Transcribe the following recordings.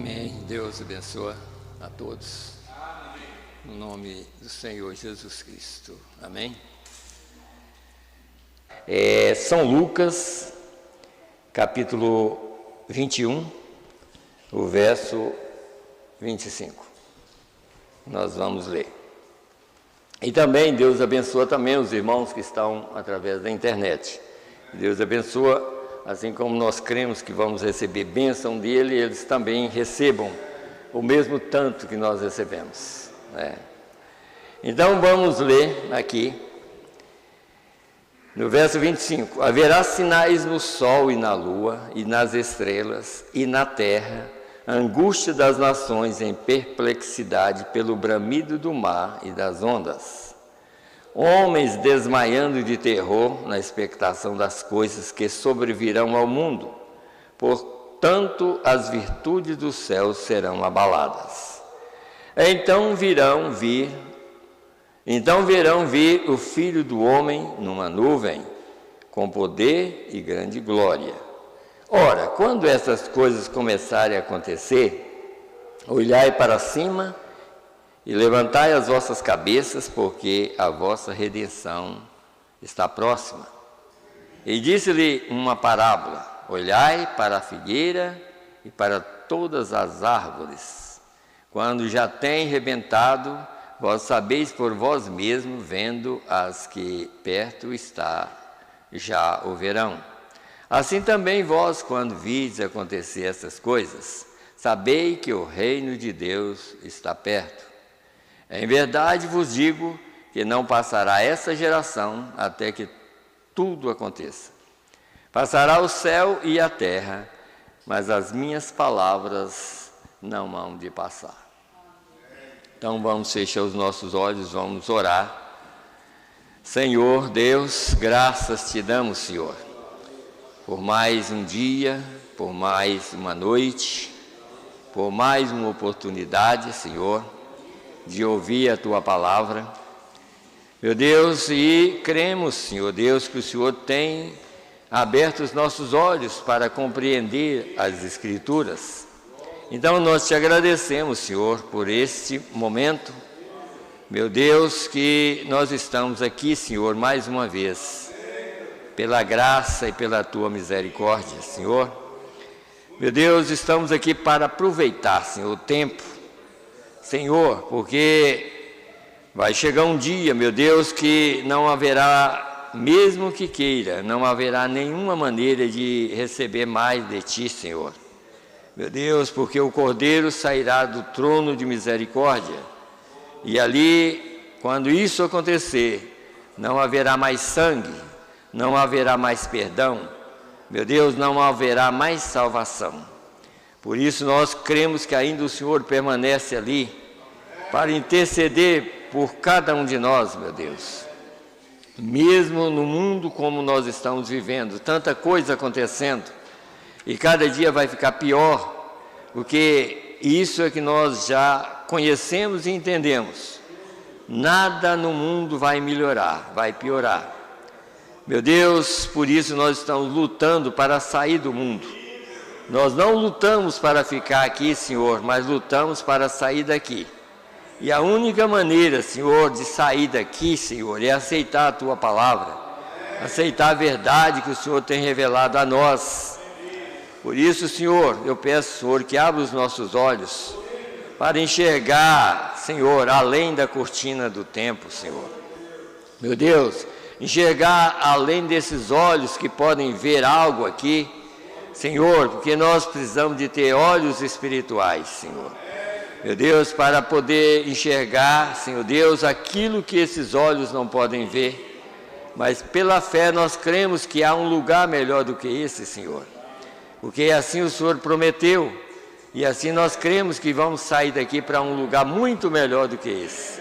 Amém. Deus abençoe a todos. No nome do Senhor Jesus Cristo. Amém. São Lucas, capítulo 21, o verso 25. Nós vamos ler. E também Deus abençoa também os irmãos que estão através da internet. Deus abençoa, assim como nós cremos que vamos receber bênção dele, eles também recebam o mesmo tanto que nós recebemos. Então vamos ler aqui, no verso 25: haverá sinais no sol e na lua, e nas estrelas, e na terra, angústia das nações em perplexidade pelo bramido do mar e das ondas. Homens desmaiando de terror na expectação das coisas que sobrevirão ao mundo, portanto as virtudes dos céus serão abaladas. Então verão vir o Filho do Homem numa nuvem, com poder e grande glória. Ora, quando essas coisas começarem a acontecer, olhai para cima e levantai as vossas cabeças, porque a vossa redenção está próxima. E disse-lhe uma parábola: olhai para a figueira e para todas as árvores. Quando já têm rebentado, vós sabeis por vós mesmos, vendo as que perto está, já o verão. Assim também vós, quando vides acontecer essas coisas, sabei que o reino de Deus está perto. Em verdade vos digo que não passará essa geração até que tudo aconteça. Passará o céu e a terra, mas as minhas palavras não hão de passar. Então vamos fechar os nossos olhos, vamos orar. Senhor Deus, graças te damos, Senhor, por mais um dia, por mais uma noite, por mais uma oportunidade, Senhor, de ouvir a Tua palavra. Meu Deus, e cremos, Senhor Deus, que o Senhor tem aberto os nossos olhos para compreender as Escrituras. Então nós te agradecemos, Senhor, por este momento. Meu Deus, que nós estamos aqui, Senhor, mais uma vez, pela graça e pela Tua misericórdia, Senhor. Meu Deus, estamos aqui para aproveitar, Senhor, o tempo, Senhor, porque vai chegar um dia, meu Deus, que não haverá, mesmo que queira, não haverá nenhuma maneira de receber mais de Ti, Senhor. Meu Deus, porque o Cordeiro sairá do trono de misericórdia, e ali, quando isso acontecer, não haverá mais sangue, não haverá mais perdão, meu Deus, não haverá mais salvação. Por isso nós cremos que ainda o Senhor permanece ali, para interceder por cada um de nós, meu Deus. Mesmo no mundo como nós estamos vivendo, tanta coisa acontecendo, e cada dia vai ficar pior, porque isso é que nós já conhecemos e entendemos. Nada no mundo vai melhorar, vai piorar. Meu Deus, por isso nós estamos lutando para sair do mundo. Nós não lutamos para ficar aqui, Senhor, mas lutamos para sair daqui. E a única maneira, Senhor, de sair daqui, Senhor, é aceitar a Tua palavra, aceitar a verdade que o Senhor tem revelado a nós. Por isso, Senhor, eu peço, Senhor, que abra os nossos olhos para enxergar, Senhor, além da cortina do tempo, Senhor. Meu Deus, enxergar além desses olhos que podem ver algo aqui, Senhor, porque nós precisamos de ter olhos espirituais, Senhor. Meu Deus, para poder enxergar, Senhor Deus, aquilo que esses olhos não podem ver, mas pela fé nós cremos que há um lugar melhor do que esse, Senhor. Porque assim o Senhor prometeu, e assim nós cremos que vamos sair daqui para um lugar muito melhor do que esse.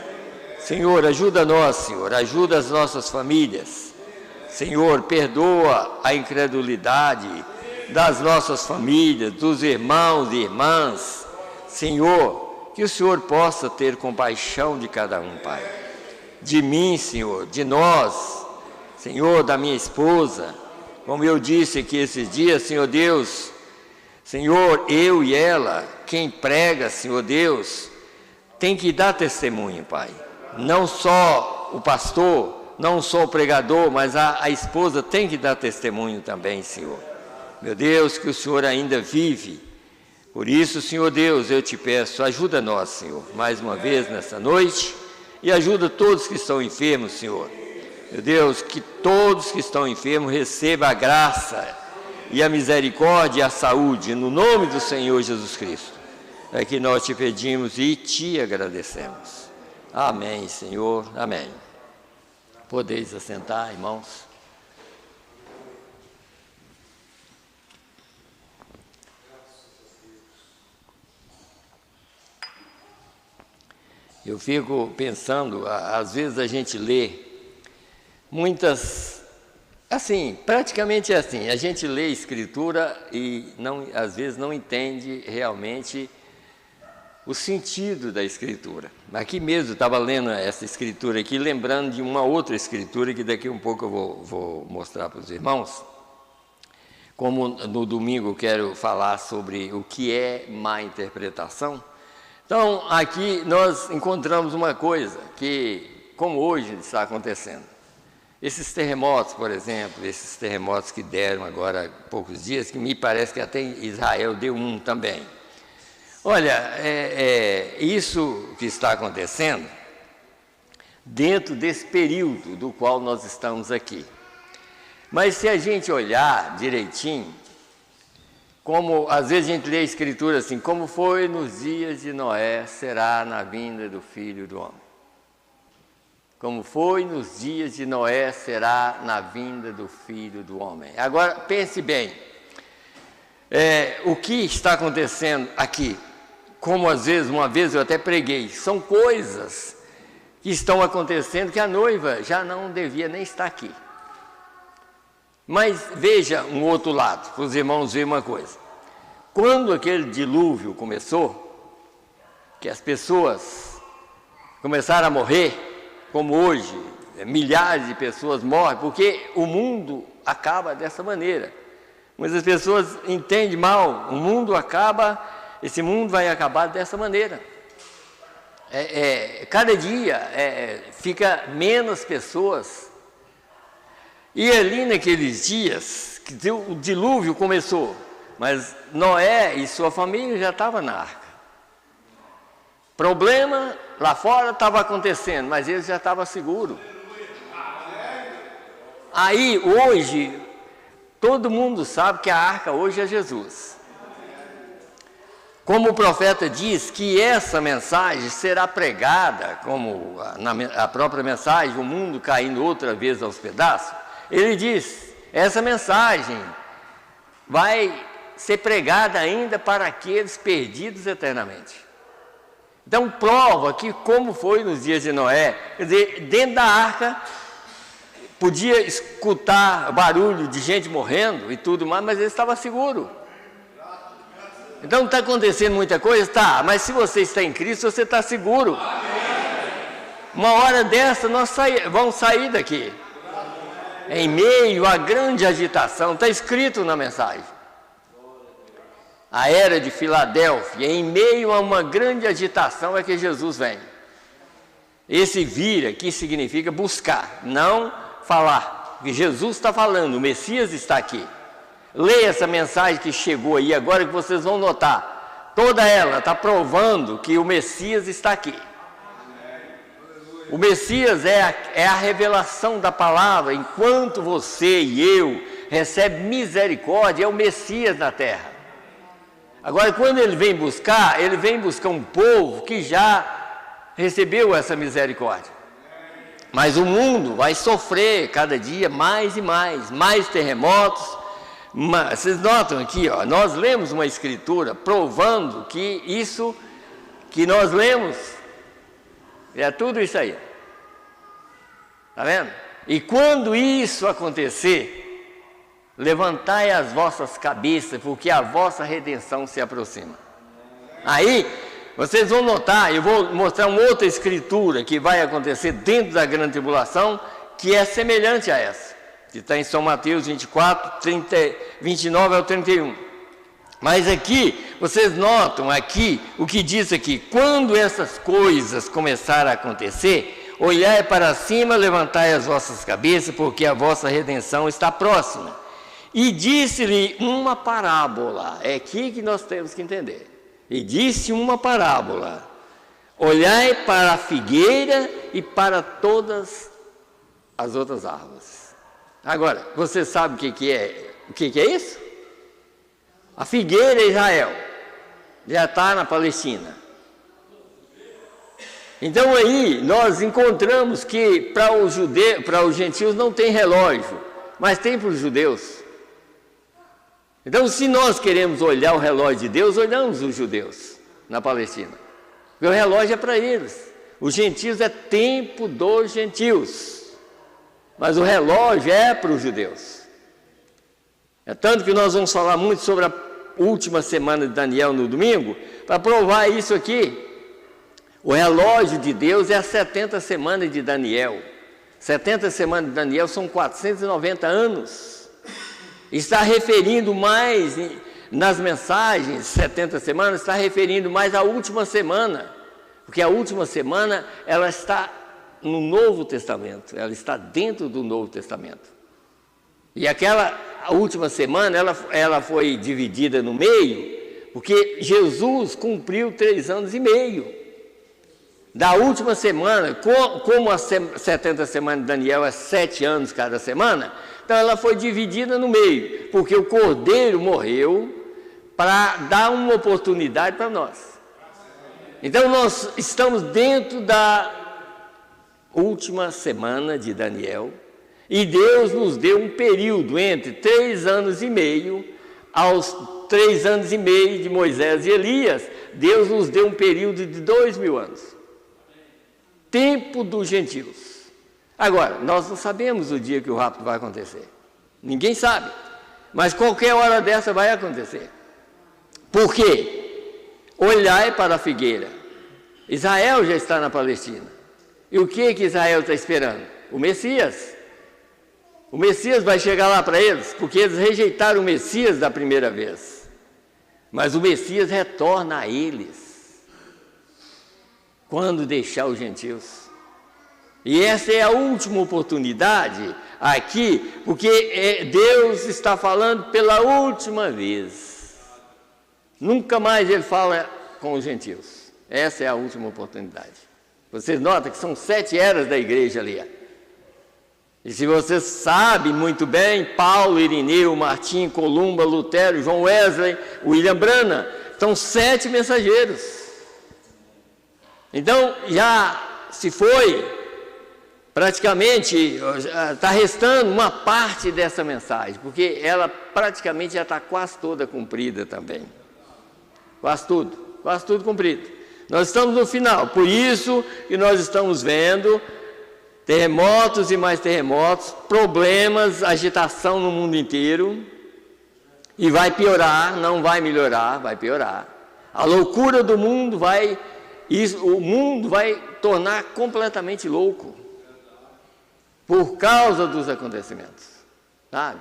Senhor, ajuda nós, Senhor, ajuda as nossas famílias. Senhor, perdoa a incredulidade das nossas famílias, dos irmãos e irmãs. Senhor, que o Senhor possa ter compaixão de cada um, Pai. De mim, Senhor, de nós, Senhor, da minha esposa. Como eu disse aqui esses dias, Senhor Deus, Senhor, eu e ela, quem prega, Senhor Deus, tem que dar testemunho, Pai. Não só o pastor, não só o pregador, mas a esposa tem que dar testemunho também, Senhor. Meu Deus, que o Senhor ainda vive. Por isso, Senhor Deus, eu te peço, ajuda nós, Senhor, mais uma vez nessa noite, e ajuda todos que estão enfermos, Senhor. Meu Deus, que todos que estão enfermos recebam a graça e a misericórdia e a saúde, no nome do Senhor Jesus Cristo. É que nós te pedimos e te agradecemos. Amém, Senhor, amém. Podeis assentar, irmãos. Eu fico pensando, às vezes a gente lê muitas, assim, praticamente é assim, a gente lê a Escritura e às vezes não entende realmente o sentido da Escritura. Aqui mesmo, estava lendo essa Escritura aqui, lembrando de uma outra Escritura que daqui um pouco eu vou mostrar para os irmãos. Como no domingo eu quero falar sobre o que é má interpretação. Então, aqui nós encontramos uma coisa que, como hoje está acontecendo, esses terremotos, por exemplo, esses terremotos que deram agora há poucos dias, que me parece que até Israel deu um também. Olha, isso que está acontecendo dentro desse período do qual nós estamos aqui. Mas se a gente olhar direitinho, como às vezes a gente lê a Escritura assim, como foi nos dias de Noé, será na vinda do Filho do Homem. Como foi nos dias de Noé, será na vinda do Filho do Homem. Agora, pense bem, o que está acontecendo aqui, como às vezes, uma vez eu até preguei, são coisas que estão acontecendo que a noiva já não devia nem estar aqui. Mas veja um outro lado, para os irmãos verem uma coisa. Quando aquele dilúvio começou, que as pessoas começaram a morrer, como hoje, milhares de pessoas morrem, porque o mundo acaba dessa maneira. Mas as pessoas entendem mal, o mundo acaba, esse mundo vai acabar dessa maneira. Cada dia fica menos pessoas. E ali naqueles dias, que o dilúvio começou, mas Noé e sua família já estavam na arca. Problema lá fora estava acontecendo, mas eles já estavam seguros. Aí hoje, todo mundo sabe que a arca hoje é Jesus. Como o profeta diz que essa mensagem será pregada, como a própria mensagem, o mundo caindo outra vez aos pedaços, ele diz, essa mensagem vai ser pregada ainda para aqueles perdidos eternamente. Então prova que como foi nos dias de Noé, quer dizer, dentro da arca, podia escutar barulho de gente morrendo e tudo mais, mas ele estava seguro. Então está acontecendo muita coisa? Tá, mas se você está em Cristo, você está seguro. Uma hora dessa nós vamos sair daqui. Em meio à grande agitação, está escrito na mensagem. A era de Filadélfia, em meio a uma grande agitação é que Jesus vem. Esse vir aqui significa buscar, não falar. Porque Jesus está falando, o Messias está aqui. Leia essa mensagem que chegou aí agora que vocês vão notar. Toda ela está provando que o Messias está aqui. O Messias é a revelação da palavra. Enquanto você e eu recebem misericórdia, é o Messias na terra. Agora, quando ele vem buscar um povo que já recebeu essa misericórdia. Mas o mundo vai sofrer cada dia mais e mais terremotos. Vocês notam aqui, ó, nós lemos uma escritura provando que isso que nós lemos é tudo isso aí. Está vendo? E quando isso acontecer, levantai as vossas cabeças, porque a vossa redenção se aproxima. Aí, vocês vão notar, eu vou mostrar uma outra escritura que vai acontecer dentro da grande tribulação, que é semelhante a essa, que está em São Mateus 24, 29 ao 31. Mas aqui, vocês notam aqui, o que diz aqui, quando essas coisas começarem a acontecer, olhai para cima, levantai as vossas cabeças, porque a vossa redenção está próxima. E disse-lhe uma parábola, é aqui que nós temos que entender. E disse uma parábola, olhai para a figueira e para todas as outras árvores. Agora, você sabe o que é isso? A figueira é Israel, já está na Palestina. Então aí nós encontramos que para os gentios não tem relógio, mas tem para os judeus. Então, se nós queremos olhar o relógio de Deus, olhamos os judeus na Palestina. Porque o relógio é para eles. Os gentios é tempo dos gentios. Mas o relógio é para os judeus. É tanto que nós vamos falar muito sobre a última semana de Daniel no domingo, para provar isso aqui. O relógio de Deus é as 70 semanas de Daniel. 70 semanas de Daniel são 490 anos. Está referindo mais, nas mensagens, 70 semanas, está referindo mais à última semana, porque a última semana, ela está no Novo Testamento, ela está dentro do Novo Testamento. E a última semana, ela foi dividida no meio, porque Jesus cumpriu 3 anos e meio. Da última semana, como as 70 semanas de Daniel é 7 anos cada semana, então ela foi dividida no meio, porque o Cordeiro morreu para dar uma oportunidade para nós. Então nós estamos dentro da última semana de Daniel, e Deus nos deu um período entre 3 anos e meio aos 3 anos e meio de Moisés e Elias. Deus nos deu um período de 2000 anos. Tempo dos gentios. Agora, nós não sabemos o dia que o rapto vai acontecer. Ninguém sabe. Mas qualquer hora dessa vai acontecer. Por quê? Olhai para a figueira. Israel já está na Palestina. E o que Israel está esperando? O Messias. O Messias vai chegar lá para eles, porque eles rejeitaram o Messias da primeira vez. Mas o Messias retorna a eles quando deixar os gentios. E essa é a última oportunidade aqui, porque Deus está falando pela última vez. Nunca mais Ele fala com os gentios. Essa é a última oportunidade. Vocês notam que são 7 eras da igreja ali. E se você sabe muito bem, Paulo, Irineu, Martim, Columba, Lutero, João Wesley, William Branham, são 7 mensageiros. Então, já se foi, praticamente, está restando uma parte dessa mensagem, porque ela praticamente já está quase toda cumprida também. Quase tudo cumprido. Nós estamos no final, por isso que nós estamos vendo terremotos e mais terremotos, problemas, agitação no mundo inteiro, e vai piorar, não vai melhorar, vai piorar. A loucura do mundo o mundo vai tornar completamente louco, por causa dos acontecimentos, sabe?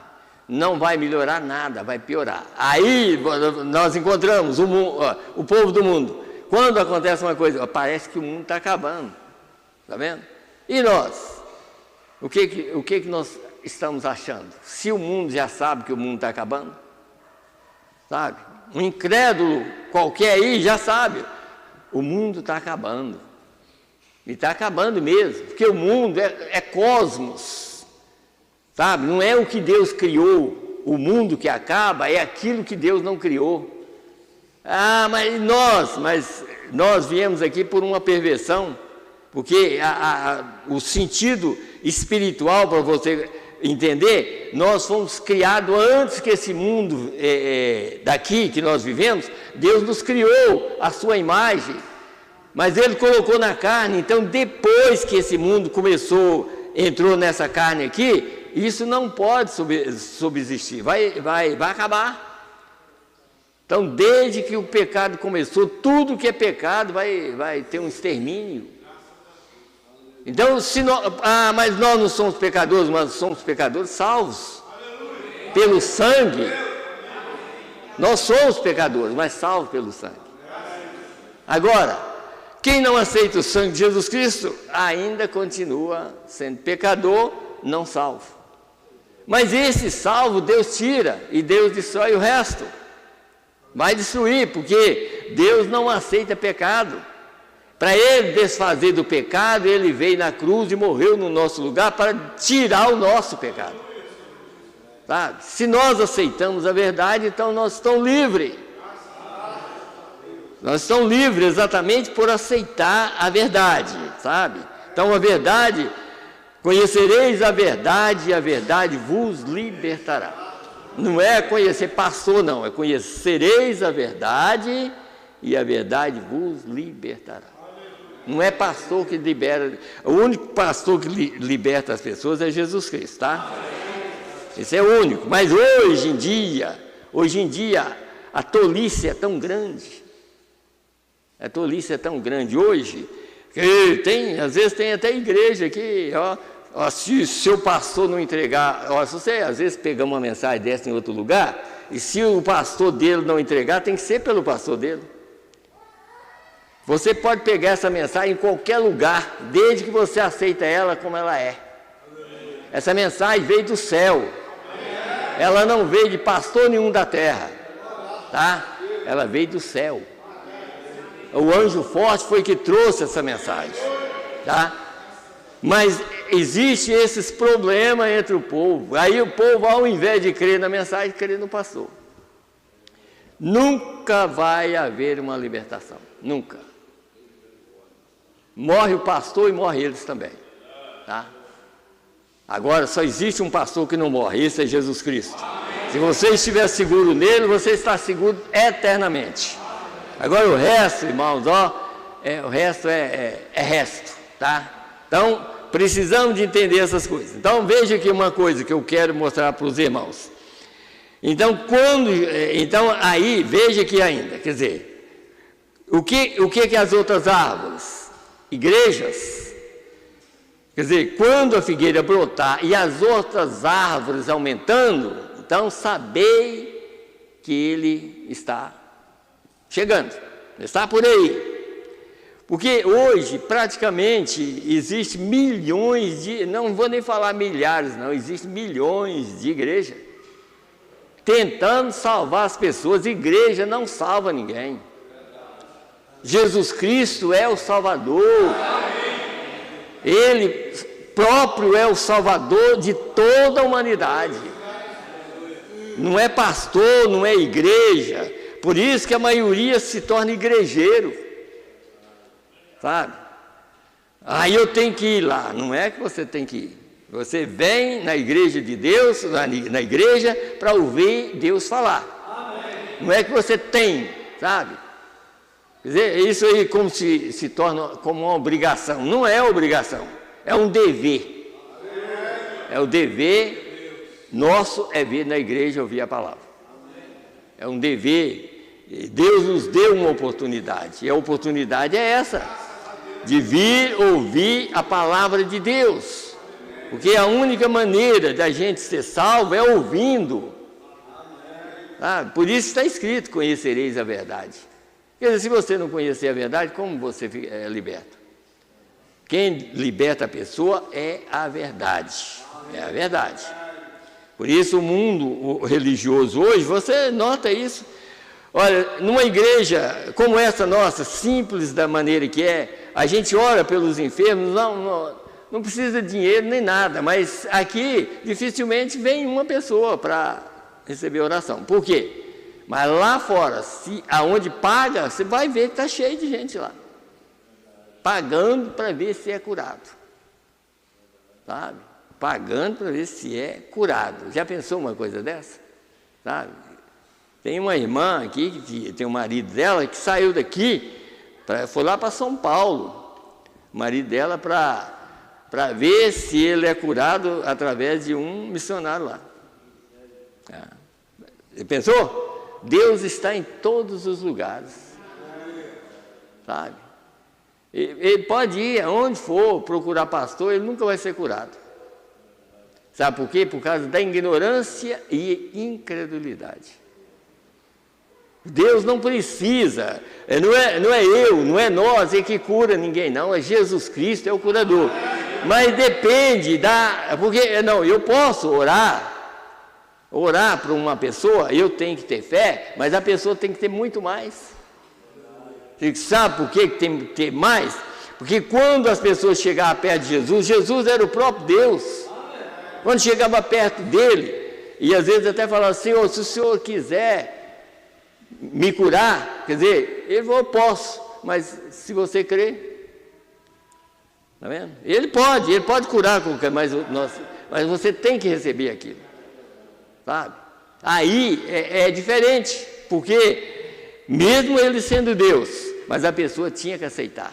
Não vai melhorar nada, vai piorar. Aí nós encontramos o povo do mundo. Quando acontece uma coisa, parece que o mundo está acabando, está vendo? E nós? O que nós estamos achando? Se o mundo já sabe que o mundo está acabando, sabe? Um incrédulo qualquer aí já sabe. O mundo está acabando. E está acabando mesmo, porque o mundo é cosmos, sabe? Não é o que Deus criou. O mundo que acaba é aquilo que Deus não criou. Mas nós viemos aqui por uma perversão, porque o sentido espiritual, para você entender, nós fomos criados antes que esse mundo daqui que nós vivemos. Deus nos criou à sua imagem, mas Ele colocou na carne. Então, depois que esse mundo entrou nessa carne aqui, isso não pode subsistir, vai acabar. Então, desde que o pecado começou, tudo que é pecado vai ter um extermínio. Então, mas nós não somos pecadores, mas somos pecadores salvos pelo sangue. Nós somos pecadores, mas salvos pelo sangue. Agora, quem não aceita o sangue de Jesus Cristo, ainda continua sendo pecador, não salvo. Mas esse salvo, Deus tira e Deus destrói o resto. Vai destruir, porque Deus não aceita pecado. Para Ele desfazer do pecado, Ele veio na cruz e morreu no nosso lugar para tirar o nosso pecado. Sabe? Se nós aceitamos a verdade, então nós estamos livres. Nós estamos livres exatamente por aceitar a verdade, sabe? Então a verdade, conhecereis a verdade e a verdade vos libertará. Não é conhecer pastor, não, é conhecereis a verdade e a verdade vos libertará. Não é pastor que libera, o único pastor que liberta as pessoas é Jesus Cristo, tá? Esse é o único, mas hoje em dia, a tolice é tão grande. A tolice é tão grande hoje, que às vezes tem até igreja que, se seu pastor não entregar, se você às vezes pegar uma mensagem dessa em outro lugar, e se o pastor dele não entregar, tem que ser pelo pastor dele. Você pode pegar essa mensagem em qualquer lugar, desde que você aceita ela como ela é. Essa mensagem veio do céu. Ela não veio de pastor nenhum da terra, tá? Ela veio do céu. O anjo forte foi que trouxe essa mensagem, tá? Mas existe esses problemas entre o povo. Aí o povo, ao invés de crer na mensagem, crê no pastor. Nunca vai haver uma libertação, nunca. Morre o pastor e morre eles também, tá? Agora só existe um pastor que não morre, esse é Jesus Cristo. Se você estiver seguro nele, você está seguro eternamente. Agora o resto, irmãos, o resto é resto, tá? Então, precisamos de entender essas coisas. Então, veja aqui uma coisa que eu quero mostrar para os irmãos. Então, aí, veja aqui ainda, quer dizer, o que as outras árvores? Igrejas. Quer dizer, quando a figueira brotar e as outras árvores aumentando, então sabei que ele está chegando, está por aí. Porque hoje, praticamente, existe milhões não vou nem falar milhares, não, existem milhões de igrejas tentando salvar as pessoas. Igreja não salva ninguém. Jesus Cristo é o Salvador. Ele próprio é o Salvador de toda a humanidade. Não é pastor, não é igreja. Por isso que a maioria se torna igrejeiro, sabe? Aí eu tenho que ir lá. Não é que você tem que ir. Você vem na igreja de Deus, na igreja, para ouvir Deus falar. Não é que você tem, sabe? Quer dizer, isso aí como se torna como uma obrigação. Não é obrigação, é um dever. É o dever nosso, é vir na igreja ouvir a palavra. É um dever. Deus nos deu uma oportunidade, e a oportunidade é essa, de vir ouvir a palavra de Deus. Porque a única maneira da gente ser salvo é ouvindo. Por isso está escrito, conhecereis a verdade. Quer dizer, se você não conhecer a verdade, como você liberta? Quem liberta a pessoa é a verdade. É a verdade. Por isso o mundo religioso hoje, você nota isso. Olha, numa igreja como essa nossa, simples da maneira que é, a gente ora pelos enfermos, não precisa de dinheiro nem nada, mas aqui dificilmente vem uma pessoa para receber oração. Por quê? Mas lá fora, aonde paga, você vai ver que está cheio de gente lá, pagando para ver se é curado, sabe? Pagando para ver se é curado. Já pensou uma coisa dessa? Sabe? Tem uma irmã aqui, que tem o marido dela, que saiu daqui, foi lá para São Paulo, o marido dela, para ver se ele é curado através de um missionário lá. Você pensou? Deus está em todos os lugares, sabe? Ele pode ir aonde for procurar pastor, ele nunca vai ser curado. Sabe por quê? Por causa da ignorância e incredulidade. Deus não precisa, não é eu, não é nós que cura ninguém, não, é Jesus Cristo, é o curador. Mas depende porque não, eu posso orar para uma pessoa, eu tenho que ter fé, mas a pessoa tem que ter muito mais. Você sabe por que tem que ter mais? Porque quando as pessoas chegavam perto de Jesus, Jesus era o próprio Deus. Quando chegava perto dele, e às vezes até falava, Senhor, se o Senhor quiser me curar, quer dizer, ele falou, eu posso, mas se você crer, está vendo? Ele pode curar qualquer, mas você tem que receber aquilo, sabe? Aí é diferente, porque mesmo ele sendo Deus, mas a pessoa tinha que aceitar,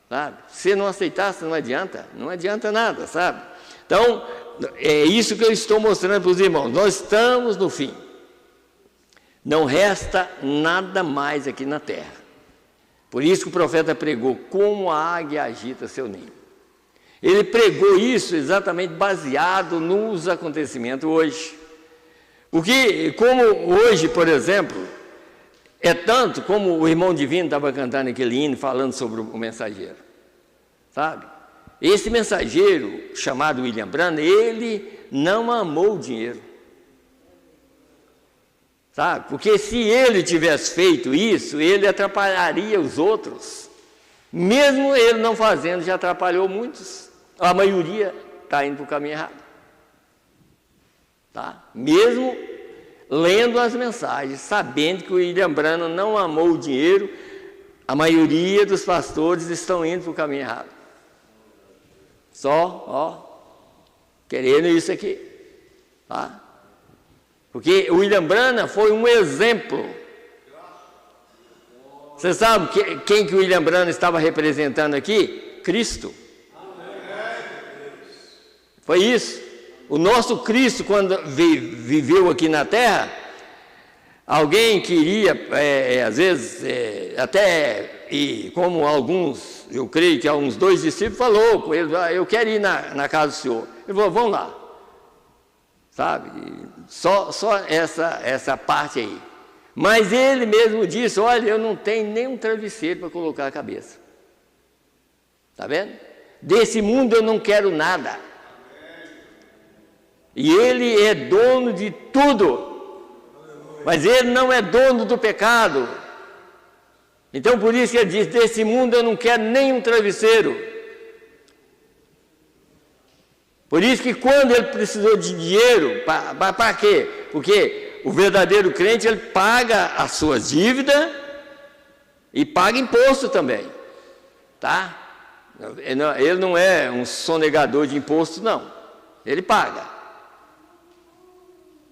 sabe? Se não aceitasse, não adianta nada, sabe? Então, é isso que eu estou mostrando para os irmãos, nós estamos no fim. Não resta nada mais aqui na terra. Por isso que o profeta pregou, como a águia agita seu ninho. Ele pregou isso exatamente baseado nos acontecimentos hoje. Porque, como hoje, por exemplo, é tanto como o irmão Divino estava cantando aquele hino, falando sobre o mensageiro. Sabe? Esse mensageiro, chamado William Branham, ele não amou o dinheiro. Sabe? Porque se ele tivesse feito isso, ele atrapalharia os outros. Mesmo ele não fazendo, já atrapalhou muitos. A maioria está indo para o caminho errado. Tá? Mesmo lendo as mensagens, sabendo que o William Branham não amou o dinheiro, a maioria dos pastores estão indo para o caminho errado. Querendo isso aqui. Tá? Porque o William Branham foi um exemplo. Você sabe quem que o William Branham estava representando aqui? Cristo. Foi isso. O nosso Cristo, quando viveu aqui na terra, alguém queria, às vezes, e como alguns, eu creio que alguns 2 discípulos falou com ele, eu quero ir na casa do Senhor. Ele falou, vamos lá. Sabe? Só essa parte aí. Mas ele mesmo disse, olha, eu não tenho nem um travesseiro para colocar a cabeça. Está vendo? Desse mundo eu não quero nada. E ele é dono de tudo. Mas ele não é dono do pecado. Então por isso que ele diz, desse mundo eu não quero nem um travesseiro. Por isso que quando ele precisou de dinheiro, para quê? Porque o verdadeiro crente, ele paga as suas dívidas e paga imposto também, tá? Ele não é um sonegador de imposto, não. Ele paga.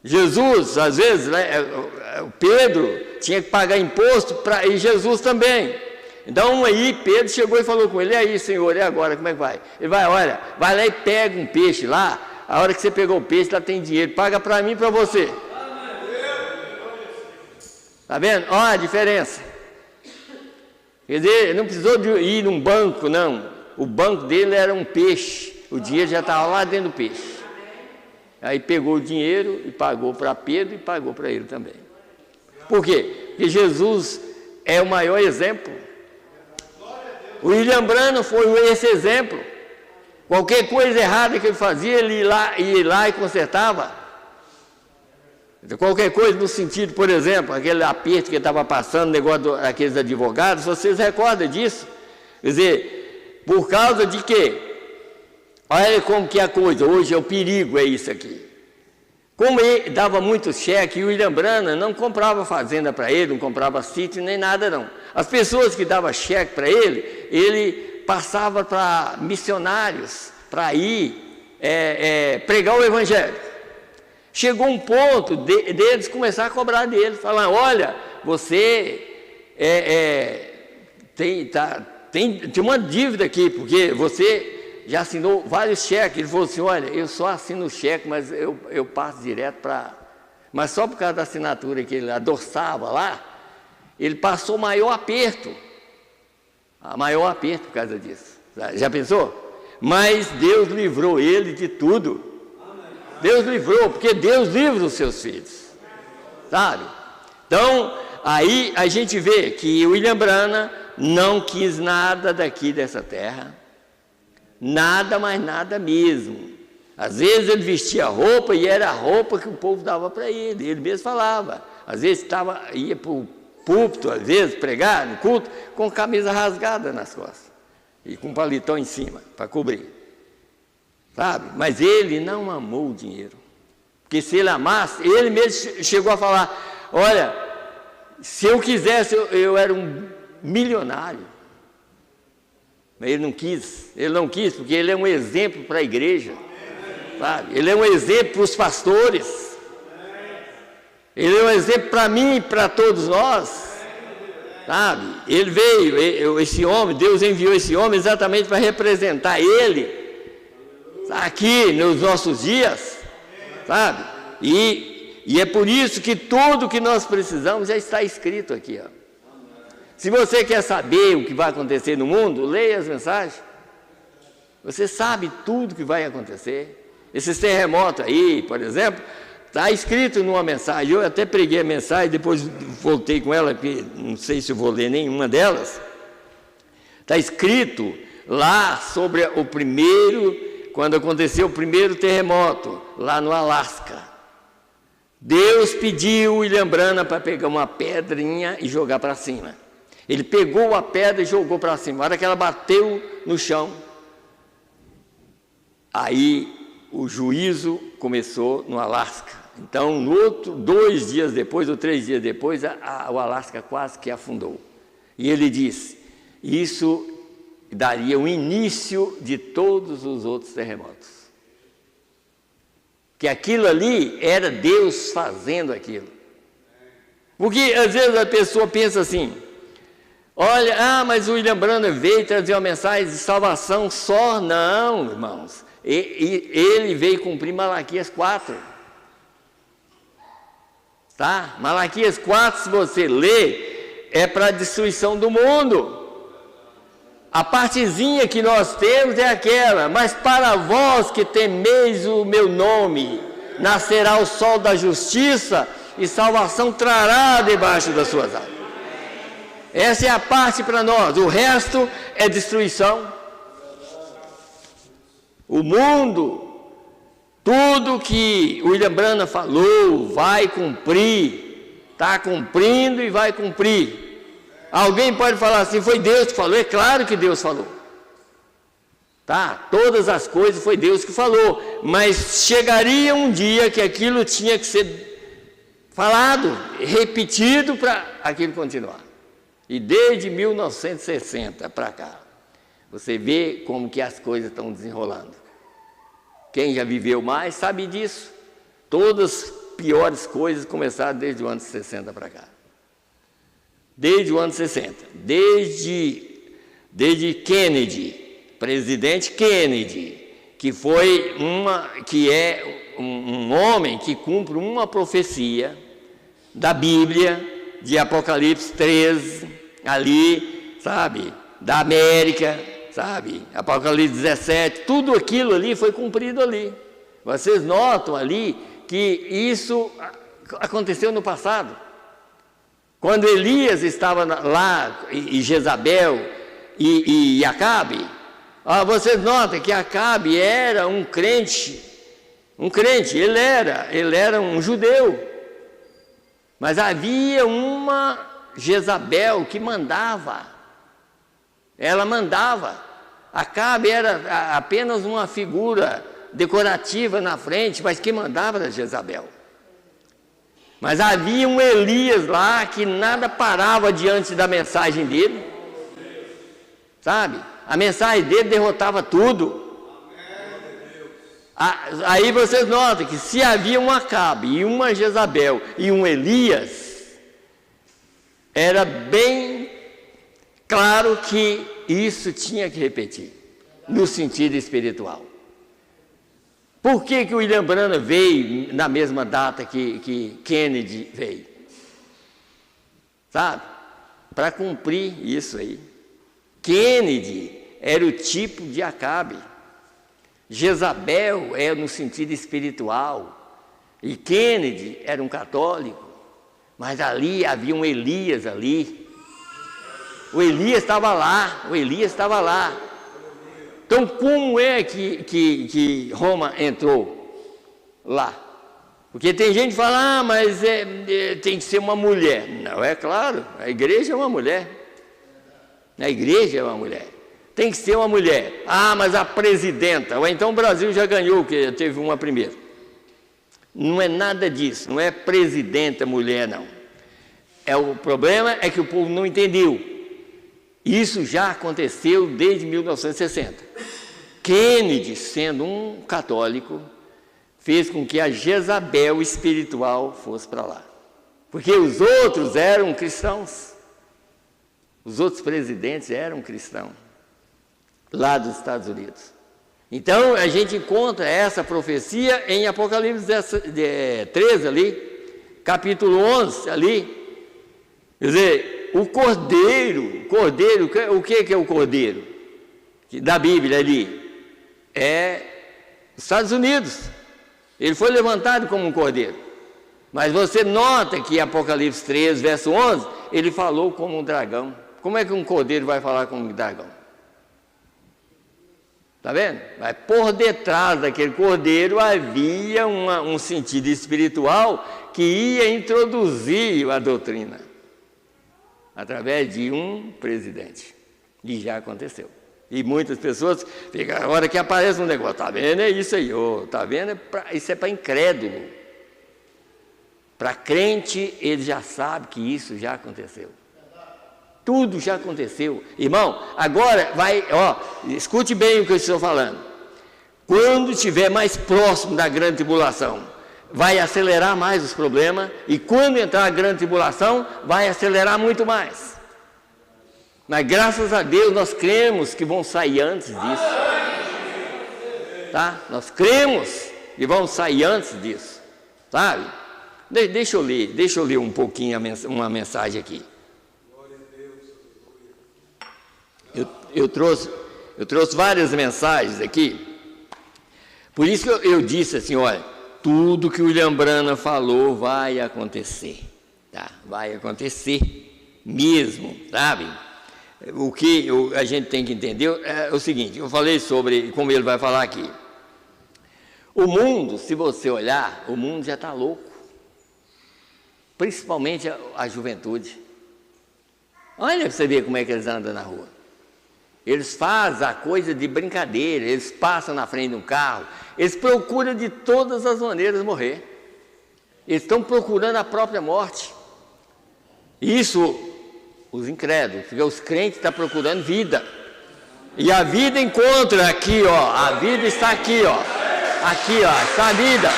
Jesus, às vezes, o Pedro tinha que pagar imposto e Jesus também. Então aí Pedro chegou e falou com ele, e aí Senhor, e agora, como é que vai? Ele vai, olha, vai lá e pega um peixe lá, a hora que você pegou o peixe, lá tem dinheiro, paga para mim e para você. Está vendo? Olha a diferença. Quer dizer, ele não precisou de ir num banco, não. O banco dele era um peixe, o dinheiro já estava lá dentro do peixe. Aí pegou o dinheiro e pagou para Pedro e pagou para ele também. Por quê? Porque Jesus é o maior exemplo. O William Branham foi esse exemplo. Qualquer coisa errada que ele fazia, ele ia lá e consertava. Qualquer coisa no sentido, por exemplo, aquele aperto que ele estava passando, negócio daqueles advogados, vocês recordam disso? Quer dizer, por causa de quê? Olha como que é a coisa, hoje é o perigo, é isso aqui. Como ele dava muito cheque, e o William Branham não comprava fazenda para ele, não comprava sítio, nem nada não. As pessoas que davam cheque para ele passava para missionários, para ir pregar o Evangelho. Chegou um ponto deles começar a cobrar dele, falando, olha, você tem uma dívida aqui, porque você já assinou vários cheques. Ele falou assim, olha, eu só assino o cheque, mas eu passo direto para... Mas só por causa da assinatura que ele adoçava lá, ele passou maior aperto por causa disso. Já pensou? Mas Deus livrou ele de tudo. Deus livrou, porque Deus livra os seus filhos. Sabe? Então, aí a gente vê que William Branham não quis nada daqui dessa terra, nada, mais nada mesmo. Às vezes ele vestia roupa e era a roupa que o povo dava para ele mesmo falava. Às vezes ia para o púlpito, às vezes pregar no culto, com camisa rasgada nas costas e com paletó em cima para cobrir, sabe? Mas ele não amou o dinheiro, porque se ele amasse, ele mesmo chegou a falar: olha, se eu quisesse, eu era um milionário. Mas ele não quis, porque ele é um exemplo para a igreja, sabe? Ele é um exemplo para os pastores, ele é um exemplo para mim e para todos nós, sabe? Ele veio, esse homem, Deus enviou esse homem exatamente para representar ele aqui nos nossos dias, sabe? E é por isso que tudo que nós precisamos já está escrito aqui, ó. Se você quer saber o que vai acontecer no mundo, leia as mensagens. Você sabe tudo que vai acontecer. Esses terremotos aí, por exemplo, está escrito numa mensagem. Eu até preguei a mensagem, depois voltei com ela, porque não sei se eu vou ler nenhuma delas. Está escrito lá sobre o primeiro, quando aconteceu o primeiro terremoto, lá no Alasca. Deus pediu William Branham para pegar uma pedrinha e jogar para cima. Ele pegou a pedra e jogou para cima. Na hora que ela bateu no chão, aí o juízo começou no Alasca. Então, 2 dias depois, ou 3 dias depois, o Alasca quase que afundou. E ele disse: isso daria o início de todos os outros terremotos. Que aquilo ali era Deus fazendo aquilo. Porque às vezes a pessoa pensa assim: olha, mas o William Branham veio trazer uma mensagem de salvação só. Não, irmãos. Ele veio cumprir Malaquias 4. Tá? Malaquias 4, se você ler, é para a destruição do mundo. A partezinha que nós temos é aquela: mas para vós que temeis o meu nome, nascerá o sol da justiça e salvação trará debaixo das suas asas. Essa é a parte para nós, o resto é destruição. O mundo, tudo que William Branham falou, vai cumprir, está cumprindo e vai cumprir. Alguém pode falar assim: foi Deus que falou? É claro que Deus falou. Tá? Todas as coisas foi Deus que falou, mas chegaria um dia que aquilo tinha que ser falado, repetido para aquilo continuar. E desde 1960 para cá, você vê como que as coisas estão desenrolando. Quem já viveu mais sabe disso. Todas as piores coisas começaram desde o ano 60 para cá. Desde o ano 60. Desde Kennedy, presidente Kennedy, que é um homem que cumpre uma profecia da Bíblia, de Apocalipse 13, ali, sabe, da América, sabe, Apocalipse 17, tudo aquilo ali foi cumprido ali. Vocês notam ali que isso aconteceu no passado. Quando Elias estava lá, e Jezabel e Acabe, vocês notam que Acabe era um crente, ele era um judeu. Mas havia uma Jezabel que mandava. Ela mandava. Acabe era apenas uma figura decorativa na frente, mas quem mandava era Jezabel. Mas havia um Elias lá que nada parava diante da mensagem dele. Sabe? A mensagem dele derrotava tudo. Aí vocês notam que se havia um Acabe e uma Jezabel e um Elias, era bem claro que isso tinha que repetir, no sentido espiritual. Por que o William Branham veio na mesma data que Kennedy veio? Sabe? Para cumprir isso aí. Kennedy era o tipo de Acabe. Jezabel é no sentido espiritual, e Kennedy era um católico. Mas ali havia um Elias ali. O Elias estava lá. Então, como é que Roma entrou lá? Porque tem gente que fala, mas tem que ser uma mulher. Não, é claro, a igreja é uma mulher. A igreja é uma mulher. Tem que ser uma mulher. Mas a presidenta, ou então o Brasil já ganhou, que teve uma primeiro. Não é nada disso, não é presidenta mulher, não. O problema é que o povo não entendeu. Isso já aconteceu desde 1960. Kennedy, sendo um católico, fez com que a Jezabel espiritual fosse para lá. Porque os outros eram cristãos. Os outros presidentes eram cristãos, lá dos Estados Unidos. Então, a gente encontra essa profecia em Apocalipse 13 ali, capítulo 11 ali. Quer dizer, o cordeiro, o que é o cordeiro? Da Bíblia ali, é os Estados Unidos. Ele foi levantado como um cordeiro. Mas você nota que em Apocalipse 13, verso 11, ele falou como um dragão. Como é que um cordeiro vai falar como um dragão? Está vendo? Mas por detrás daquele cordeiro havia um sentido espiritual que ia introduzir a doutrina através de um presidente. E já aconteceu. E muitas pessoas ficam, a hora que aparece um negócio, está vendo? É isso aí, está vendo? Isso é para incrédulo. Para crente, ele já sabe que isso já aconteceu. Tudo já aconteceu. Irmão, agora escute bem o que eu estou falando. Quando estiver mais próximo da grande tribulação, vai acelerar mais os problemas, e quando entrar a grande tribulação, vai acelerar muito mais. Mas graças a Deus nós cremos que vão sair antes disso. Tá? Nós cremos que vão sair antes disso. Sabe? Deixa eu ler um pouquinho uma mensagem aqui. Eu trouxe várias mensagens aqui. Por isso que eu disse assim, olha, tudo que o William Branham falou vai acontecer, tá? Vai acontecer mesmo, sabe? O que a gente tem que entender é o seguinte, eu falei sobre, como ele vai falar aqui. O mundo, se você olhar, o mundo já está louco. Principalmente a juventude. Olha para você ver como é que eles andam na rua. Eles fazem a coisa de brincadeira, eles passam na frente de um carro, eles procuram de todas as maneiras morrer. Eles estão procurando a própria morte. Isso, os incrédulos, porque os crentes estão procurando vida. E a vida encontra aqui, a vida está aqui, aqui, está a vida.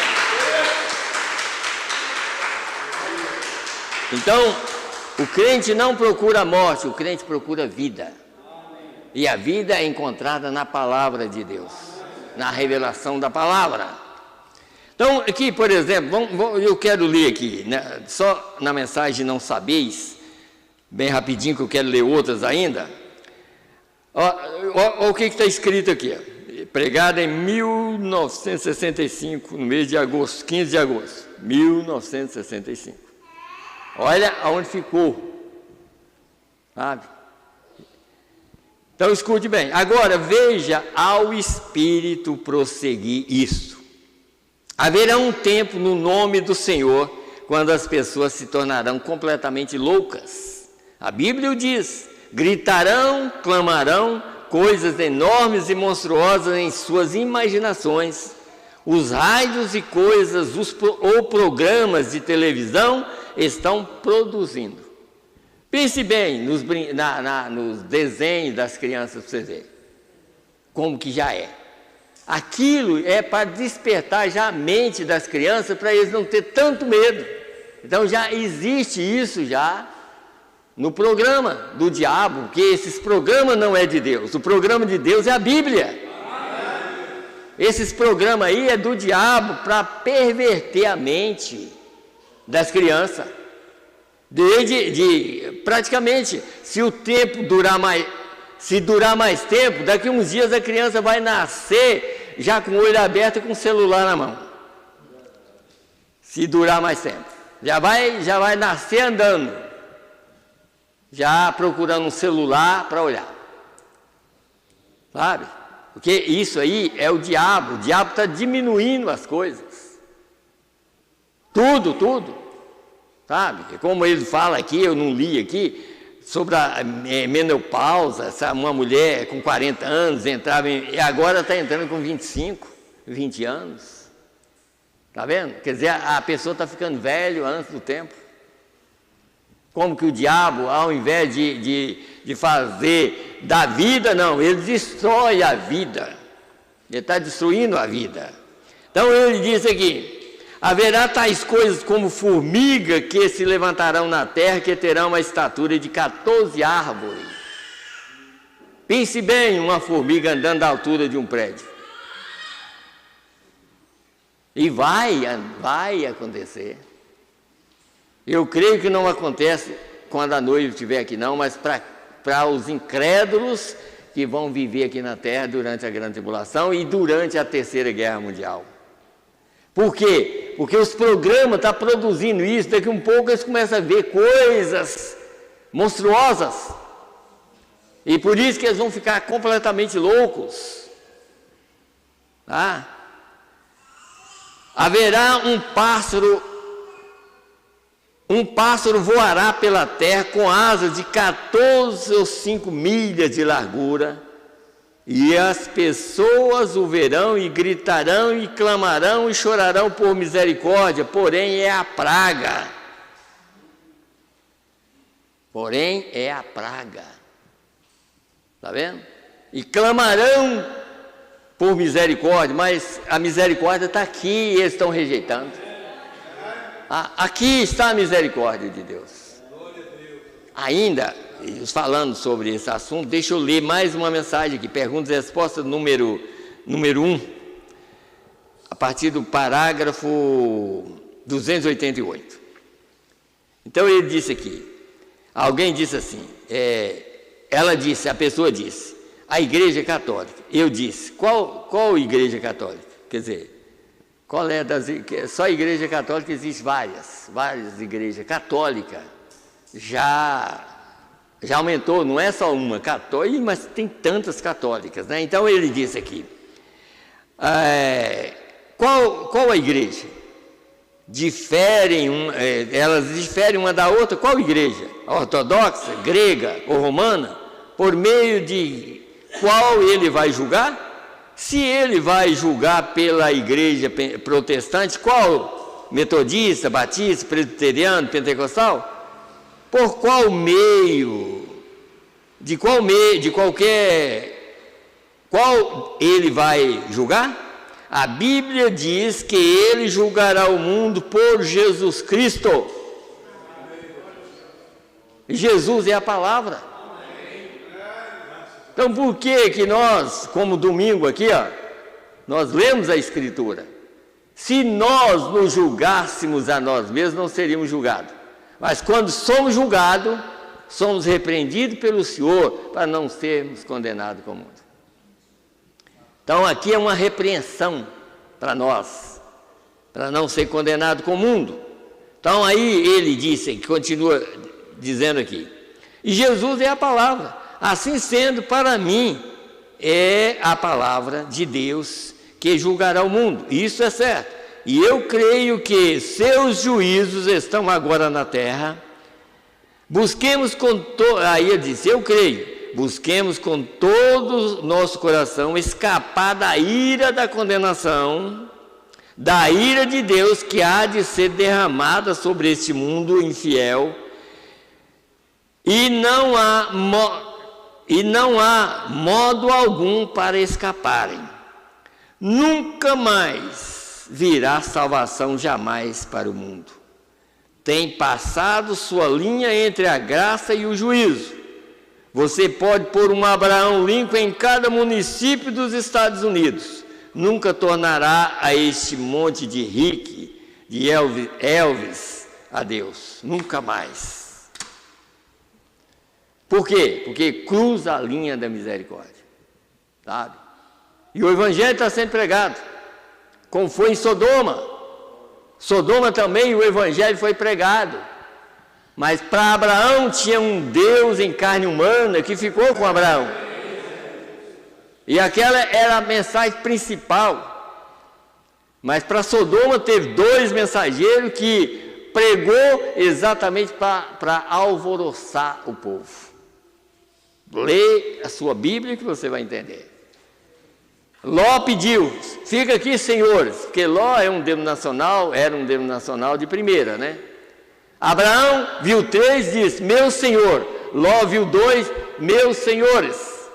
Então, o crente não procura a morte, o crente procura a vida. E a vida é encontrada na palavra de Deus, na revelação da palavra. Então, aqui, por exemplo, eu quero ler aqui, né, só na mensagem Não Sabeis, bem rapidinho, que eu quero ler outras ainda. O que está escrito aqui? Pregada em 1965, no mês de agosto, 15 de agosto, 1965. Olha aonde ficou, sabe? Então, escute bem. Agora, veja ao Espírito prosseguir isso. Haverá um tempo no nome do Senhor, quando as pessoas se tornarão completamente loucas. A Bíblia o diz, gritarão, clamarão, coisas enormes e monstruosas em suas imaginações. Os rádios e coisas, ou programas de televisão estão produzindo. Pense bem nos desenhos das crianças para você ver, como que já é. Aquilo é para despertar já a mente das crianças, para eles não ter tanto medo. Então já existe isso já no programa do diabo, porque esses programas não é de Deus, o programa de Deus é a Bíblia. Esses programas aí é do diabo para perverter a mente das crianças. Praticamente, se o tempo durar mais tempo, daqui a uns dias a criança vai nascer já com o olho aberto e com o celular na mão. Se durar mais tempo. já vai nascer andando, já procurando um celular para olhar, sabe? Porque isso aí é o diabo está diminuindo as coisas, tudo, sabe? Como ele fala aqui, eu não li aqui, sobre a menopausa, uma mulher com 40 anos entrava e agora está entrando com 25, 20 anos. Está vendo? Quer dizer, a pessoa está ficando velho antes do tempo. Como que o diabo, ao invés de fazer da vida, não, ele destrói a vida. Ele está destruindo a vida. Então ele diz aqui: haverá tais coisas como formiga que se levantarão na terra, que terão uma estatura de 14 árvores. Pense bem, uma formiga andando à altura de um prédio. E vai acontecer. Eu creio que não acontece quando a noiva estiver aqui não, mas para os incrédulos que vão viver aqui na terra durante a grande tribulação e durante a terceira guerra mundial. Por quê? Porque os programas estão produzindo isso, daqui a um pouco eles começam a ver coisas monstruosas. E por isso que eles vão ficar completamente loucos. Tá? Haverá um pássaro voará pela terra com asas de 14 ou 5 milhas de largura. E as pessoas o verão e gritarão e clamarão e chorarão por misericórdia, porém é a praga. Está vendo? E clamarão por misericórdia, mas a misericórdia está aqui e eles estão rejeitando. Aqui está a misericórdia de Deus. Ainda, falando sobre esse assunto, deixa eu ler mais uma mensagem aqui, perguntas e respostas número 1, a partir do parágrafo 288. Então ele disse aqui, alguém disse assim, a pessoa disse, a Igreja Católica. Eu disse, qual Igreja Católica? Quer dizer, qual é só a Igreja Católica, existe várias igrejas católicas, já aumentou, não é só uma católica, mas tem tantas católicas, né? Então ele disse aqui, qual a igreja? Elas diferem uma da outra. Qual igreja? A ortodoxa, grega ou romana? Por meio de qual ele vai julgar? Se ele vai julgar pela igreja protestante, qual? Metodista, batista, presbiteriano, pentecostal? Por qual meio? Qual ele vai julgar? A Bíblia diz que ele julgará o mundo por Jesus Cristo. Jesus é a palavra. Então por que nós, como domingo aqui, nós lemos a Escritura? Se nós nos julgássemos a nós mesmos, não seríamos julgados. Mas quando somos julgados, somos repreendidos pelo Senhor para não sermos condenados com o mundo. Então aqui é uma repreensão para nós, para não ser condenado com o mundo. Então aí ele disse, continua dizendo aqui, e Jesus é a palavra. Assim sendo, para mim, é a palavra de Deus que julgará o mundo. Isso é certo. E eu creio que seus juízos estão agora na terra. Busquemos aí ele disse, eu creio, busquemos com todo o nosso coração escapar da ira da condenação, da ira de Deus que há de ser derramada sobre este mundo infiel, e não há modo algum para escaparem. Nunca mais virá salvação jamais para o mundo. Tem passado sua linha entre a graça e o juízo. Você pode pôr um Abraham Lincoln em cada município dos Estados Unidos. Nunca tornará a este monte de Rick, de Elvis, a Deus. Nunca mais. Por quê? Porque cruza a linha da misericórdia. Sabe? E o Evangelho está sendo pregado. Como foi em Sodoma. Sodoma também o evangelho foi pregado. Mas para Abraão tinha um Deus em carne humana que ficou com Abraão. E aquela era a mensagem principal. Mas para Sodoma teve 2 mensageiros que pregou exatamente para alvoroçar o povo. Lê a sua Bíblia que você vai entender. Ló pediu, fica aqui, senhores, porque Ló era um denominacional de primeira, né? Abraão viu 3 e disse, meu senhor. Ló viu 2, meus senhores.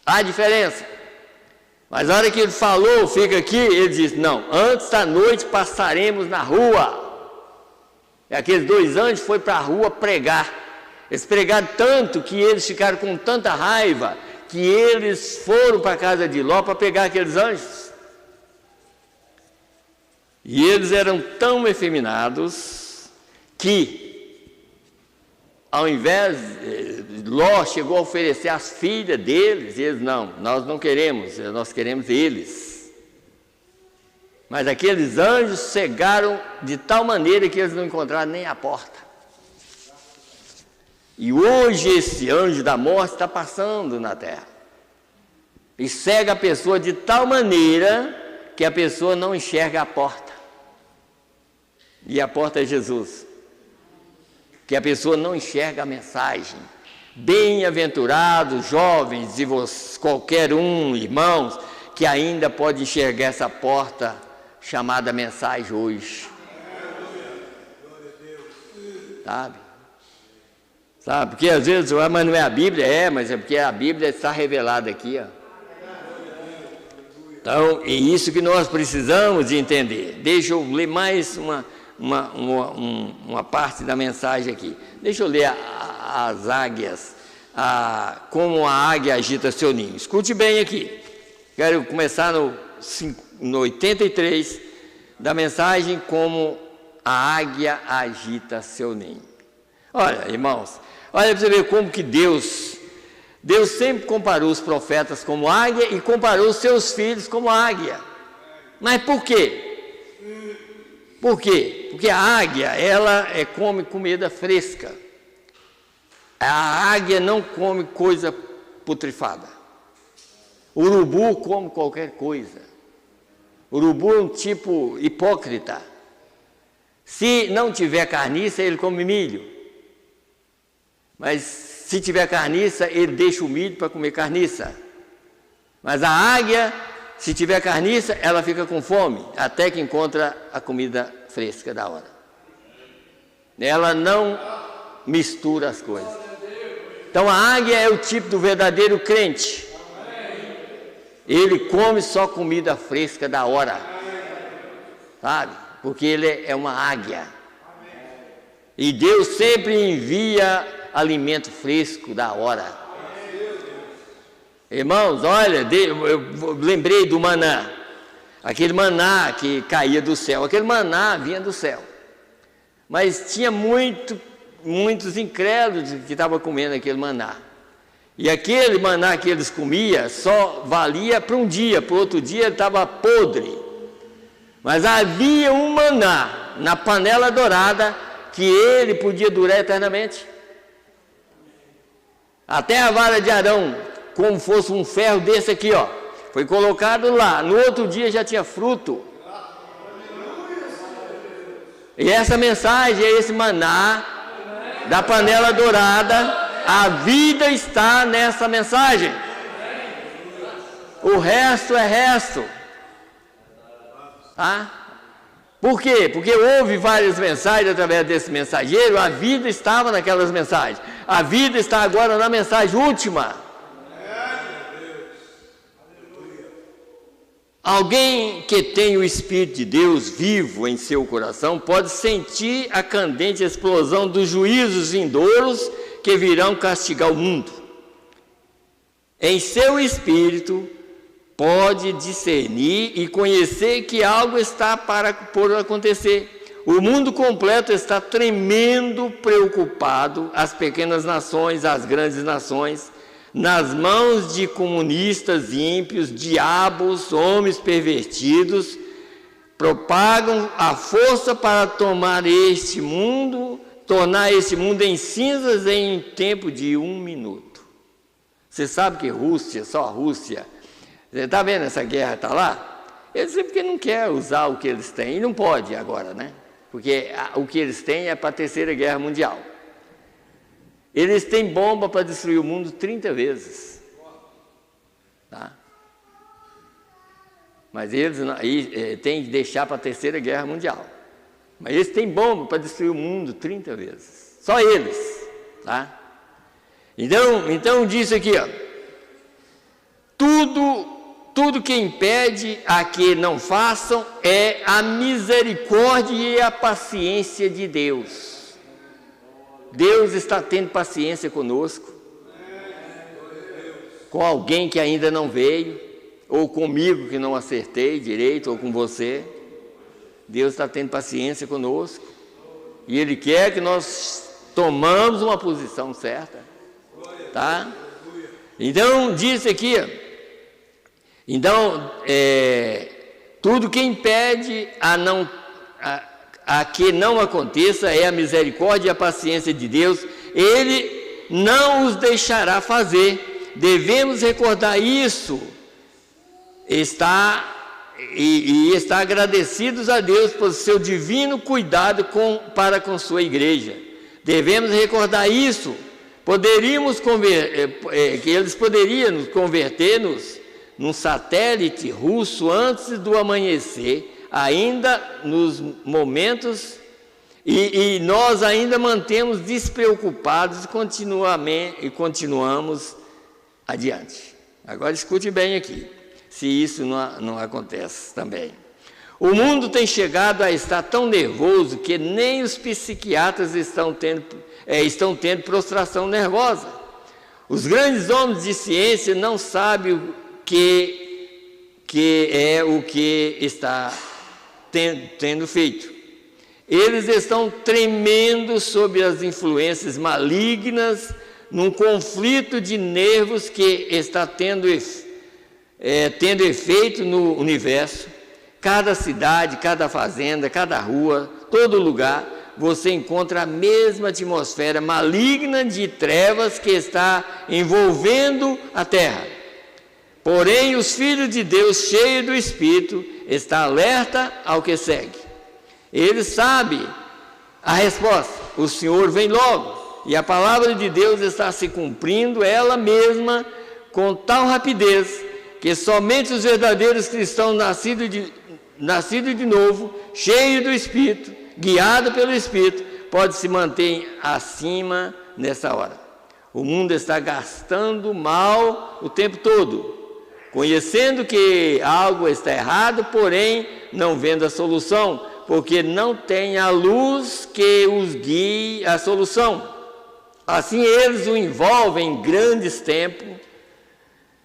Há diferença. Mas na hora que ele falou, fica aqui, ele disse, não, antes da noite passaremos na rua. E aqueles 2 anjos foram para a rua pregar. Eles pregaram tanto que eles ficaram com tanta raiva que eles foram para a casa de Ló para pegar aqueles anjos. E eles eram tão efeminados que, ao invés, Ló chegou a oferecer as filhas deles, e eles, não, nós não queremos, nós queremos eles. Mas aqueles anjos cegaram de tal maneira que eles não encontraram nem a porta. E hoje esse anjo da morte está passando na terra. E cega a pessoa de tal maneira que a pessoa não enxerga a porta. E a porta é Jesus. Que a pessoa não enxerga a mensagem. Bem-aventurados, jovens, e qualquer um, irmãos, que ainda pode enxergar essa porta chamada mensagem hoje. Sabe? Porque às vezes, mas não é a Bíblia? Mas é porque a Bíblia está revelada aqui, ó. Então, é isso que nós precisamos de entender. Deixa eu ler mais uma parte da mensagem aqui. Deixa eu ler as águias, como a águia agita seu ninho. Escute bem aqui. Quero começar no 83, da mensagem como a águia agita seu ninho. Olha, irmãos, olha para você ver como que Deus sempre comparou os profetas como águia e comparou os seus filhos como águia. Mas por quê? Por quê? Porque a águia, ela come comida fresca. A águia não come coisa putrefada. O urubu come qualquer coisa. O urubu é um tipo hipócrita. Se não tiver carniça, ele come milho. Mas se tiver carniça, ele deixa o milho para comer carniça. Mas a águia, se tiver carniça, ela fica com fome, até que encontra a comida fresca da hora. Ela não mistura as coisas. Então a águia é o tipo do verdadeiro crente. Ele come só comida fresca da hora. Sabe? Porque ele é uma águia. E Deus sempre envia alimento fresco da hora. Irmãos, olha, eu lembrei do maná. Aquele maná que caía do céu. Aquele maná vinha do céu. Mas tinha muitos incrédulos que estavam comendo aquele maná. E aquele maná que eles comiam só valia para um dia, para o outro dia ele estava podre. Mas havia um maná na panela dourada que ele podia durar eternamente. Até a vara de Arão, como fosse um ferro desse aqui, ó, foi colocado lá. No outro dia já tinha fruto. E essa mensagem é esse maná da panela dourada. A vida está nessa mensagem. O resto é resto. Tá? Por quê? Porque houve várias mensagens através desse mensageiro. A vida estava naquelas mensagens. A vida está agora na mensagem última. Alguém que tem o Espírito de Deus vivo em seu coração pode sentir a candente explosão dos juízos vindouros que virão castigar o mundo. Em seu espírito pode discernir e conhecer que algo está por acontecer. O mundo completo está tremendo, preocupado, as pequenas nações, as grandes nações, nas mãos de comunistas ímpios, diabos, homens pervertidos, propagam a força para tornar este mundo em cinzas em um tempo de 1 minuto. Você sabe que só a Rússia, você está vendo essa guerra está lá? Eles dizem porque não quer usar o que eles têm, e não pode agora, né? Porque o que eles têm é para a Terceira Guerra Mundial. Eles têm bomba para destruir o mundo 30 vezes. Tá? Mas eles têm que deixar para a Terceira Guerra Mundial. Mas eles têm bomba para destruir o mundo 30 vezes. Só eles. Tá? Então diz aqui, ó, tudo que impede a que não façam é a misericórdia e a paciência de Deus. Deus está tendo paciência conosco, com alguém que ainda não veio, ou comigo que não acertei direito, ou com você. Deus está tendo paciência conosco, e Ele quer que nós tomamos uma posição certa, tá? Então, diz aqui, tudo que impede a que não aconteça é a misericórdia e a paciência de Deus. Ele não os deixará fazer. Devemos recordar isso. Estar agradecidos a Deus por seu divino cuidado para com sua igreja. Devemos recordar isso. Que eles poderiam converter-nos num satélite russo antes do amanhecer, ainda nos momentos, e nós ainda mantemos despreocupados e continuamos adiante. Agora escute bem aqui, se isso não acontece também. O mundo tem chegado a estar tão nervoso que nem os psiquiatras estão tendo prostração nervosa. Os grandes homens de ciência não sabem o que está tendo feito. Eles estão tremendo sob as influências malignas, num conflito de nervos que está tendo efeito no universo. Cada cidade, cada fazenda, cada rua, todo lugar, você encontra a mesma atmosfera maligna de trevas que está envolvendo a terra. Porém, os filhos de Deus, cheios do Espírito, está alerta ao que segue. Ele sabe a resposta. O Senhor vem logo. E a palavra de Deus está se cumprindo ela mesma com tal rapidez que somente os verdadeiros cristãos nascidos de novo, cheios do Espírito, guiados pelo Espírito, podem se manter acima nessa hora. O mundo está gastando mal o tempo todo, conhecendo que algo está errado, porém não vendo a solução, porque não tem a luz que os guie à solução. Assim eles o envolvem em grandes tempos,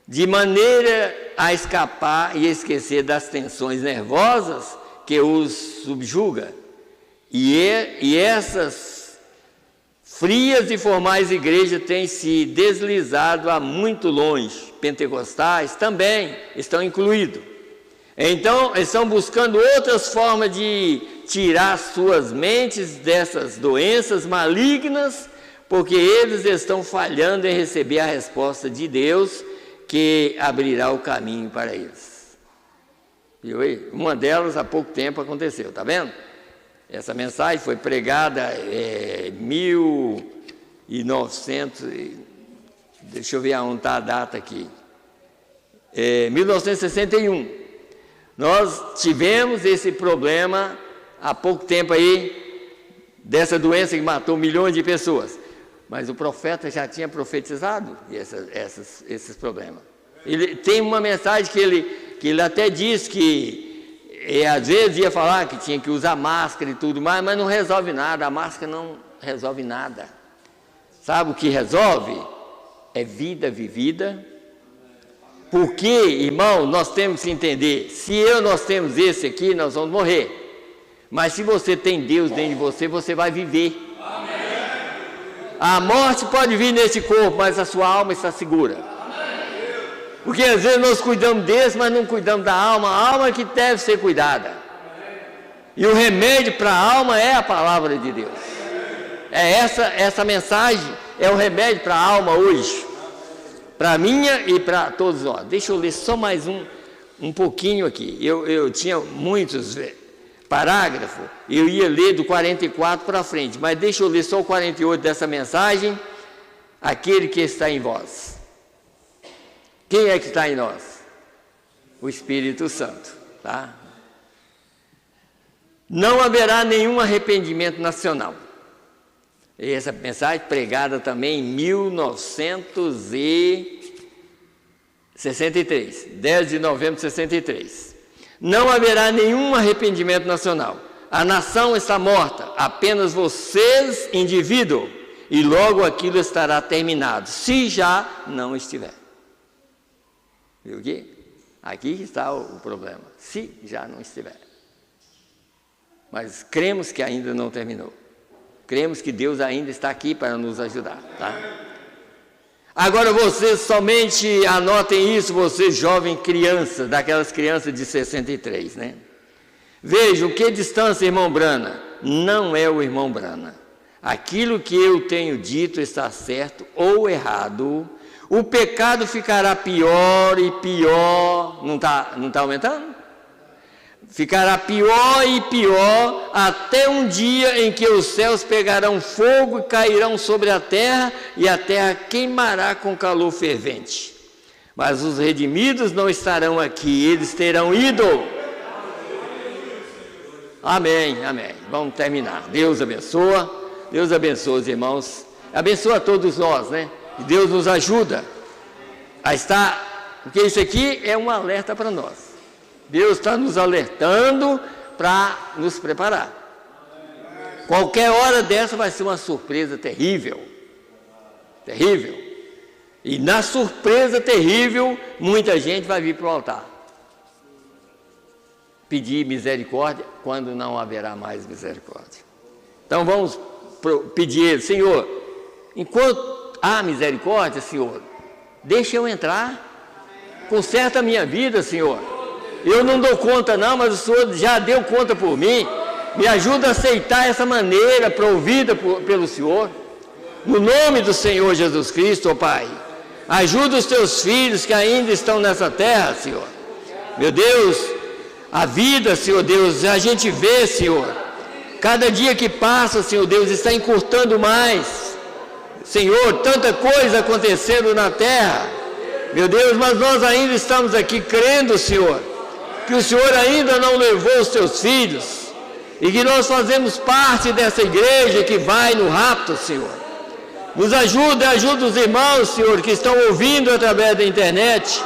de maneira a escapar e esquecer das tensões nervosas que os subjuga. E essas frias e formais igrejas têm se deslizado a muito longe. Pentecostais também estão incluídos. Então, estão buscando outras formas de tirar suas mentes dessas doenças malignas, porque eles estão falhando em receber a resposta de Deus, que abrirá o caminho para eles. E uma delas há pouco tempo aconteceu, está vendo? Essa mensagem foi pregada em 1900, deixa eu ver onde está a data aqui, 1961. Nós tivemos esse problema há pouco tempo aí, dessa doença que matou milhões de pessoas. Mas o profeta já tinha profetizado esses problemas. Ele tem uma mensagem que ele até diz que, às vezes ia falar que tinha que usar máscara e tudo mais, mas não resolve nada, a máscara não resolve nada. Sabe o que resolve? É vida vivida. Porque, irmão, nós temos que entender, se nós temos esse aqui, nós vamos morrer. Mas se você tem Deus dentro de você, você vai viver. A morte pode vir nesse corpo, mas a sua alma está segura. Porque às vezes nós cuidamos desse, mas não cuidamos da alma. A alma que deve ser cuidada. E o remédio para a alma é a palavra de Deus. É essa mensagem é o remédio para a alma hoje. Para a minha e para todos nós. Deixa eu ler só mais um pouquinho aqui. Eu tinha muitos parágrafos, eu ia ler do 44 para frente, mas deixa eu ler só o 48 dessa mensagem. Aquele que está em vós. Quem é que está em nós? O Espírito Santo, tá? Não haverá nenhum arrependimento nacional. E essa mensagem pregada também em 1963, 10 de novembro de 63. Não haverá nenhum arrependimento nacional. A nação está morta, apenas vocês, indivíduo, e logo aquilo estará terminado, se já não estiver. Viu aqui? Aqui está o problema, se já não estiver. Mas cremos que ainda não terminou. Cremos que Deus ainda está aqui para nos ajudar, tá? Agora vocês somente anotem isso, vocês jovens crianças, daquelas crianças de 63, né? Vejam que distância, irmão Brana, não é o irmão Brana. Aquilo que eu tenho dito está certo ou errado, o pecado ficará pior e pior, não tá aumentando? Ficará pior e pior, até um dia em que os céus pegarão fogo e cairão sobre a terra, e a terra queimará com calor fervente. Mas os redimidos não estarão aqui, eles terão ido. Amém, amém. Vamos terminar. Deus abençoa os irmãos, abençoa todos nós, né? E Deus nos ajuda a estar, porque isso aqui é um alerta para nós. Deus está nos alertando para nos preparar. Qualquer hora dessa vai ser uma surpresa terrível. Terrível. E na surpresa terrível, muita gente vai vir para o altar. Pedir misericórdia quando não haverá mais misericórdia. Então vamos pedir, Senhor, enquanto há misericórdia, Senhor, deixa eu entrar. Conserta a minha vida, Senhor. Eu não dou conta não, mas o Senhor já deu conta por mim. Me ajuda a aceitar essa maneira provida pelo Senhor. No nome do Senhor Jesus Cristo, ó Pai. Ajuda os teus filhos que ainda estão nessa terra, Senhor. Meu Deus, a vida, Senhor Deus, a gente vê, Senhor. Cada dia que passa, Senhor Deus, está encurtando mais. Senhor, tanta coisa acontecendo na terra. Meu Deus, mas nós ainda estamos aqui crendo, Senhor, que o Senhor ainda não levou os teus filhos, e que nós fazemos parte dessa igreja que vai no rapto, Senhor. Nos ajuda os irmãos, Senhor, que estão ouvindo através da internet.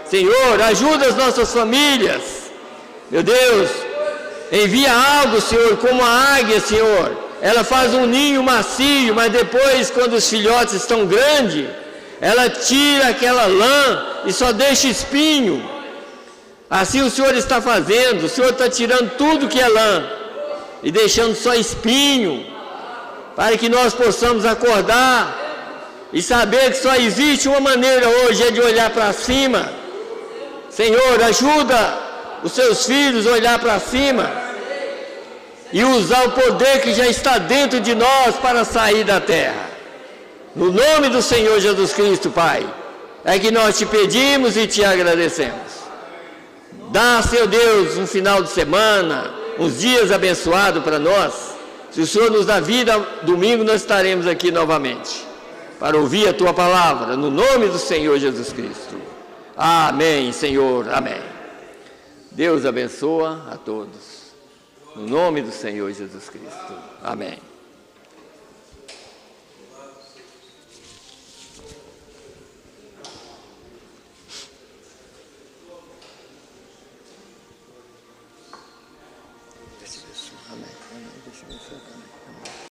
Senhor, ajuda as nossas famílias. Meu Deus, envia algo, Senhor, como a águia, Senhor. Ela faz um ninho macio, mas depois, quando os filhotes estão grandes, ela tira aquela lã e só deixa espinho. Assim o Senhor está fazendo, o Senhor está tirando tudo que é lã e deixando só espinho, para que nós possamos acordar e saber que só existe uma maneira hoje, é de olhar para cima. Senhor, ajuda os seus filhos a olhar para cima e usar o poder que já está dentro de nós para sair da terra. No nome do Senhor Jesus Cristo, Pai, é que nós te pedimos e te agradecemos. Dá, Senhor Deus, um final de semana, uns dias abençoados para nós. Se o Senhor nos dá vida, domingo nós estaremos aqui novamente, para ouvir a Tua palavra, no nome do Senhor Jesus Cristo. Amém, Senhor, amém. Deus abençoa a todos, no nome do Senhor Jesus Cristo. Amém.